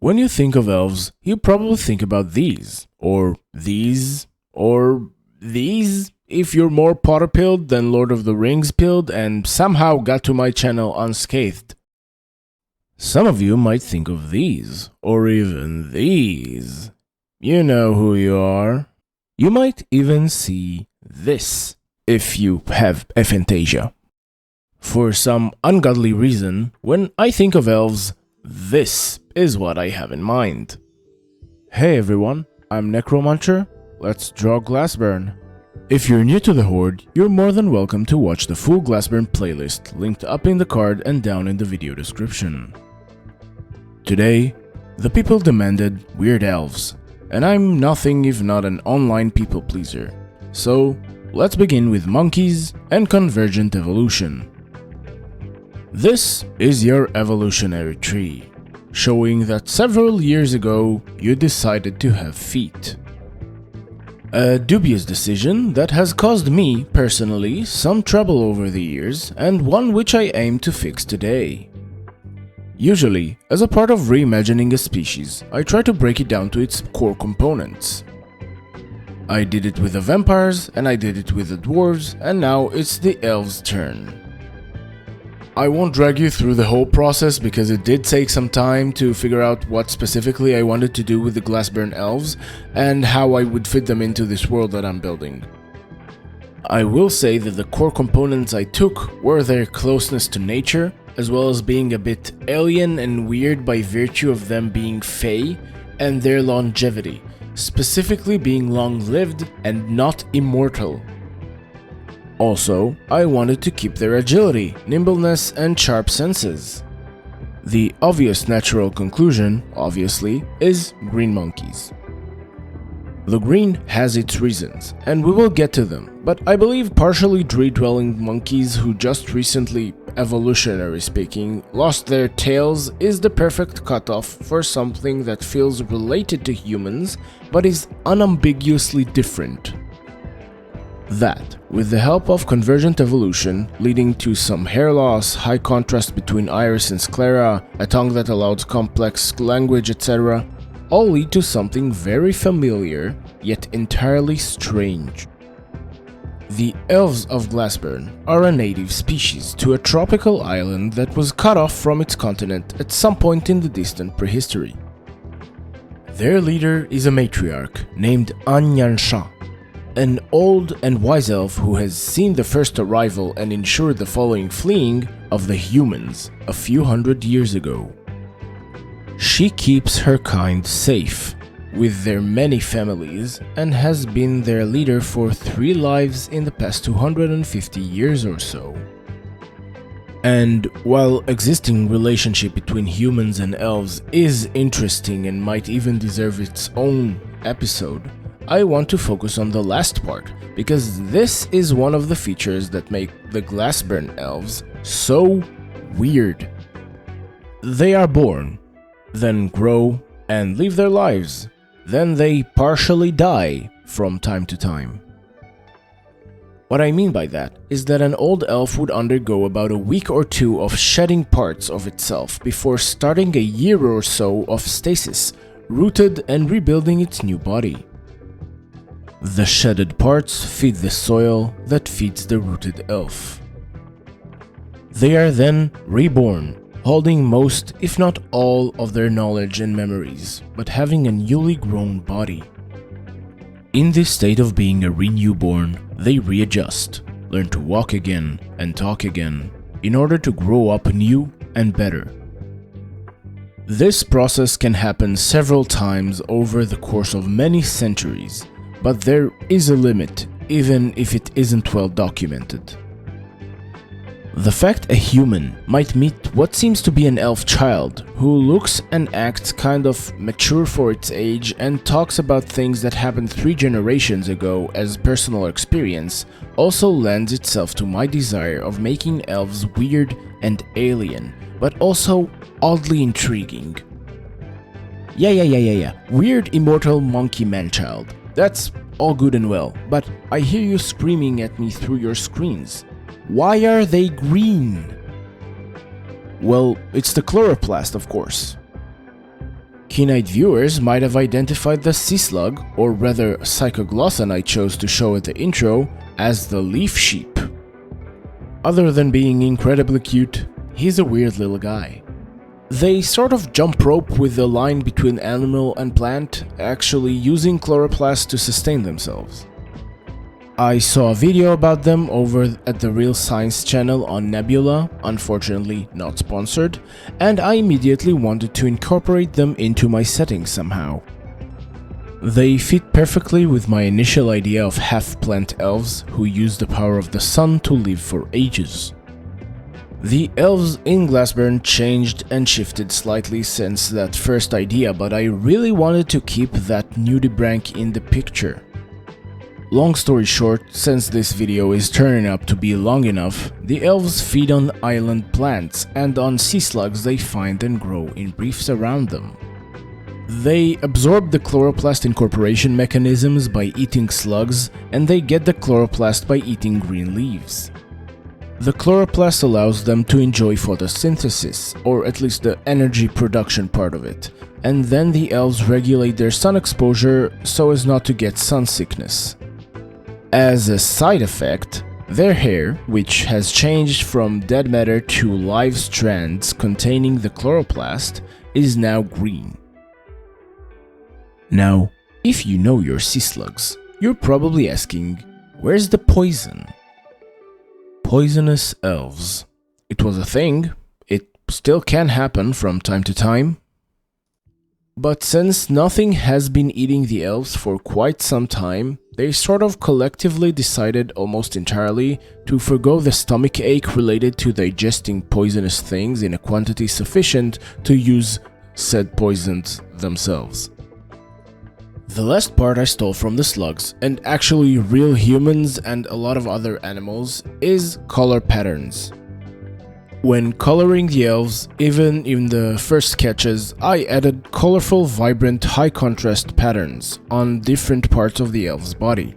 When you think of elves, you probably think about these, or these, or these, if you're more Potter-pilled than Lord of the Rings-pilled and somehow got to my channel unscathed. Some of you might think of these, or even these. You know who you are. You might even see this, if you have aphantasia. For some ungodly reason, when I think of elves, this is what I have in mind. Hey everyone, I'm Necromancer. Let's draw Glassburn. If you're new to the Horde, you're more than welcome to watch the full Glassburn playlist linked up in the card and down in the video description. Today, the people demanded weird elves, and I'm nothing if not an online people pleaser. So, let's begin with monkeys and convergent evolution. This is your evolutionary tree, showing that several years ago you decided to have feet. A dubious decision that has caused me, personally, some trouble over the years, and one which I aim to fix today. Usually, as a part of reimagining a species, I try to break it down to its core components. I did it with the vampires, and I did it with the dwarves, and now it's the elves' turn. I won't drag you through the whole process because it did take some time to figure out what specifically I wanted to do with the Glassburn Elves and how I would fit them into this world that I'm building. I will say that the core components I took were their closeness to nature, as well as being a bit alien and weird by virtue of them being fey, and their longevity, specifically being long-lived and not immortal. Also, I wanted to keep their agility, nimbleness, and sharp senses. The obvious natural conclusion, obviously, is green monkeys. The green has its reasons, and we will get to them, but I believe partially tree-dwelling monkeys who just recently, evolutionary speaking, lost their tails is the perfect cutoff for something that feels related to humans, but is unambiguously different. That, with the help of convergent evolution, leading to some hair loss, high contrast between iris and sclera, a tongue that allowed complex language, etc., all lead to something very familiar, yet entirely strange. The Elves of Glassburn are a native species to a tropical island that was cut off from its continent at some point in the distant prehistory. Their leader is a matriarch named Anyansha, an old and wise elf who has seen the first arrival and ensured the following fleeing of the humans a few hundred years ago. She keeps her kind safe with their many families and has been their leader for 3 lives in the past 250 years or so. And while existing relationship between humans and elves is interesting and might even deserve its own episode, I want to focus on the last part, because this is one of the features that make the Glassburn Elves so weird. They are born, then grow and live their lives, then they partially die from time to time. What I mean by that is that an old elf would undergo about a week or 2 of shedding parts of itself before starting a year or so of stasis, rooted and rebuilding its new body. The shedded parts feed the soil that feeds the rooted elf. They are then reborn, holding most, if not all, of their knowledge and memories, but having a newly grown body. In this state of being a renewborn, they readjust, learn to walk again and talk again, in order to grow up new and better. This process can happen several times over the course of many centuries, but there is a limit, even if it isn't well documented. The fact a human might meet what seems to be an elf child, who looks and acts kind of mature for its age and talks about things that happened 3 generations ago as personal experience, also lends itself to my desire of making elves weird and alien, but also oddly intriguing. Yeah. Weird immortal monkey man-child. That's all good and well, but I hear you screaming at me through your screens. Why are they green? Well, it's the chloroplast, of course. Keen-eyed viewers might have identified the sea slug, or rather Psychoglosson I chose to show at the intro, as the leaf sheep. Other than being incredibly cute, he's a weird little guy. They sort of jump rope with the line between animal and plant, actually using chloroplast to sustain themselves. I saw a video about them over at the Real Science channel on Nebula, unfortunately not sponsored, and I immediately wanted to incorporate them into my settings somehow. They fit perfectly with my initial idea of half-plant elves who use the power of the sun to live for ages. The elves in Glassburn changed and shifted slightly since that first idea, but I really wanted to keep that nudibranch in the picture. Long story short, since this video is turning up to be long enough, the elves feed on island plants and on sea slugs they find and grow in reefs around them. They absorb the chloroplast incorporation mechanisms by eating slugs, and they get the chloroplast by eating green leaves. The chloroplast allows them to enjoy photosynthesis, or at least the energy production part of it, and then the elves regulate their sun exposure so as not to get sun sickness. As a side effect, their hair, which has changed from dead matter to live strands containing the chloroplast, is now green. Now, if you know your sea slugs, you're probably asking, where's the poison? Poisonous elves. It was a thing, it still can happen from time to time. But since nothing has been eating the elves for quite some time, they sort of collectively decided almost entirely to forgo the stomach ache related to digesting poisonous things in a quantity sufficient to use said poisons themselves. The last part I stole from the slugs, and actually real humans and a lot of other animals, is color patterns. When coloring the elves, even in the first sketches, I added colorful, vibrant, high-contrast patterns on different parts of the elf's body.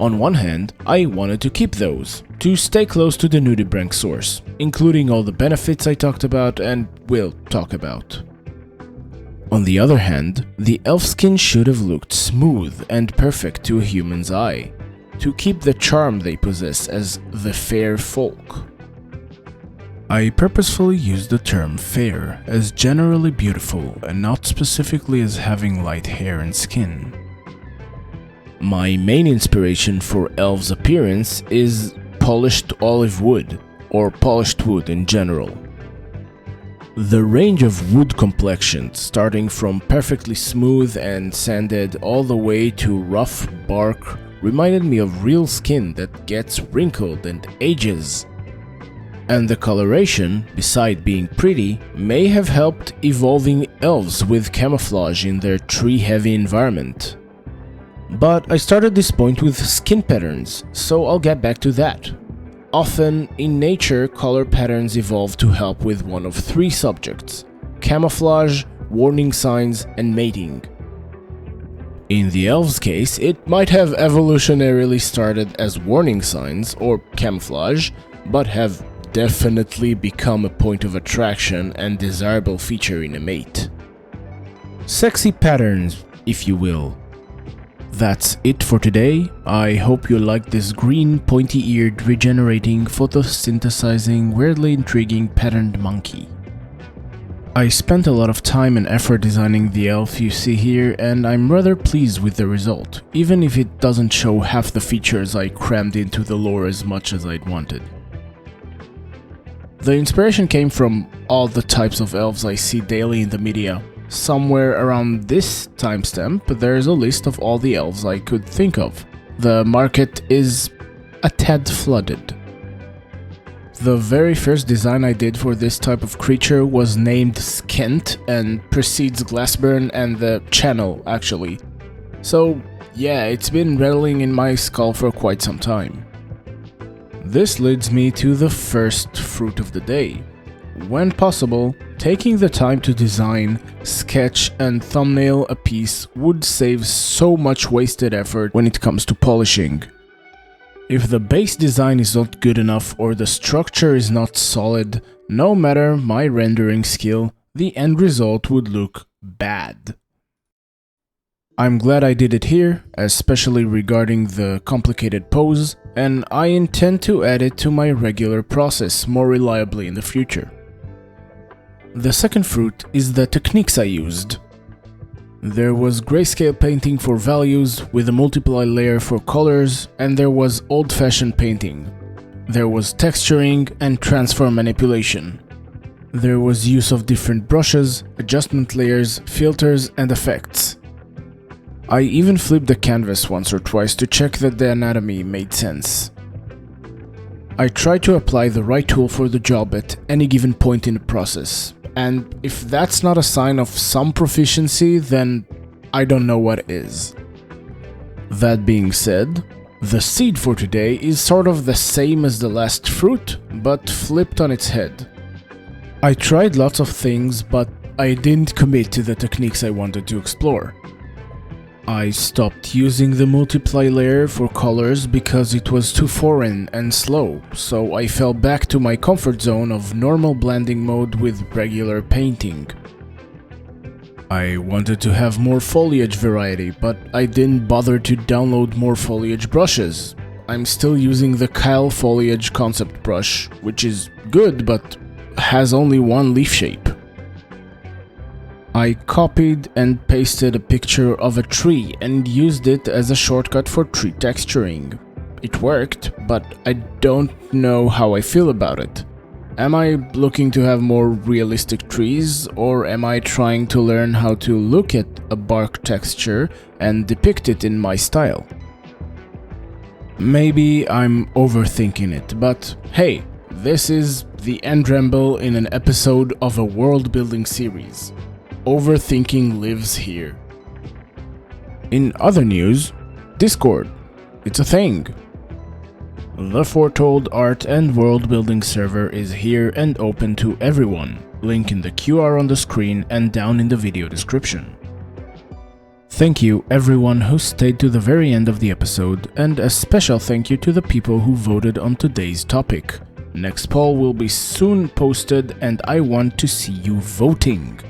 On one hand, I wanted to keep those, to stay close to the nudibranch source, including all the benefits I talked about and will talk about. On the other hand, the elf skin should have looked smooth and perfect to a human's eye, to keep the charm they possess as the fair folk. I purposefully used the term fair as generally beautiful and not specifically as having light hair and skin. My main inspiration for elves' appearance is polished olive wood, or polished wood in general. The range of wood complexions, starting from perfectly smooth and sanded all the way to rough bark, reminded me of real skin that gets wrinkled and ages. And the coloration, beside being pretty, may have helped evolving elves with camouflage in their tree-heavy environment. But I started this point with skin patterns, so I'll get back to that. Often, in nature, color patterns evolve to help with one of three subjects: camouflage, warning signs, and mating. In the elves' case, it might have evolutionarily started as warning signs or camouflage, but have definitely become a point of attraction and desirable feature in a mate. Sexy patterns, if you will. That's it for today. I hope you liked this green, pointy-eared, regenerating, photosynthesizing, weirdly intriguing patterned monkey. I spent a lot of time and effort designing the elf you see here, and I'm rather pleased with the result, even if it doesn't show half the features I crammed into the lore as much as I'd wanted. The inspiration came from all the types of elves I see daily in the media. Somewhere around this timestamp, there's a list of all the elves I could think of. The market is a tad flooded. The very first design I did for this type of creature was named Skent and precedes Glassburn and the channel, actually. So yeah, it's been rattling in my skull for quite some time. This leads me to the first fruit of the day. When possible, taking the time to design, sketch, and thumbnail a piece would save so much wasted effort when it comes to polishing. If the base design is not good enough or the structure is not solid, no matter my rendering skill, the end result would look bad. I'm glad I did it here, especially regarding the complicated pose, and I intend to add it to my regular process more reliably in the future. The second fruit is the techniques I used. There was grayscale painting for values with a multiply layer for colors, and there was old-fashioned painting. There was texturing and transform manipulation. There was use of different brushes, adjustment layers, filters, and effects. I even flipped the canvas once or twice to check that the anatomy made sense. I tried to apply the right tool for the job at any given point in the process, and if that's not a sign of some proficiency, then I don't know what is. That being said, the seed for today is sort of the same as the last fruit, but flipped on its head. I tried lots of things, but I didn't commit to the techniques I wanted to explore. I stopped using the multiply layer for colors because it was too foreign and slow, so I fell back to my comfort zone of normal blending mode with regular painting. I wanted to have more foliage variety, but I didn't bother to download more foliage brushes. I'm still using the Kyle Foliage concept brush, which is good but has only one leaf shape. I copied and pasted a picture of a tree and used it as a shortcut for tree texturing. It worked, but I don't know how I feel about it. Am I looking to have more realistic trees, or am I trying to learn how to look at a bark texture and depict it in my style? Maybe I'm overthinking it, but hey, this is the end ramble in an episode of a world building series. Overthinking lives here. In other news, Discord. It's a thing. The Foretold Art and World Building server is here and open to everyone. Link in the QR on the screen and down in the video description. Thank you everyone who stayed to the very end of the episode, and a special thank you to the people who voted on today's topic. Next poll will be soon posted and I want to see you voting.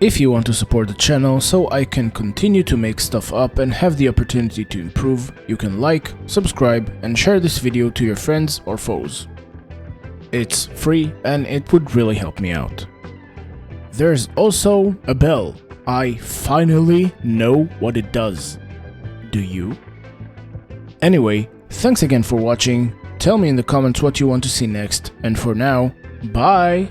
If you want to support the channel so I can continue to make stuff up and have the opportunity to improve, you can like, subscribe, and share this video to your friends or foes. It's free and it would really help me out. There's also a bell. I finally know what it does. Do you? Anyway, thanks again for watching. Tell me in the comments what you want to see next, and for now, bye!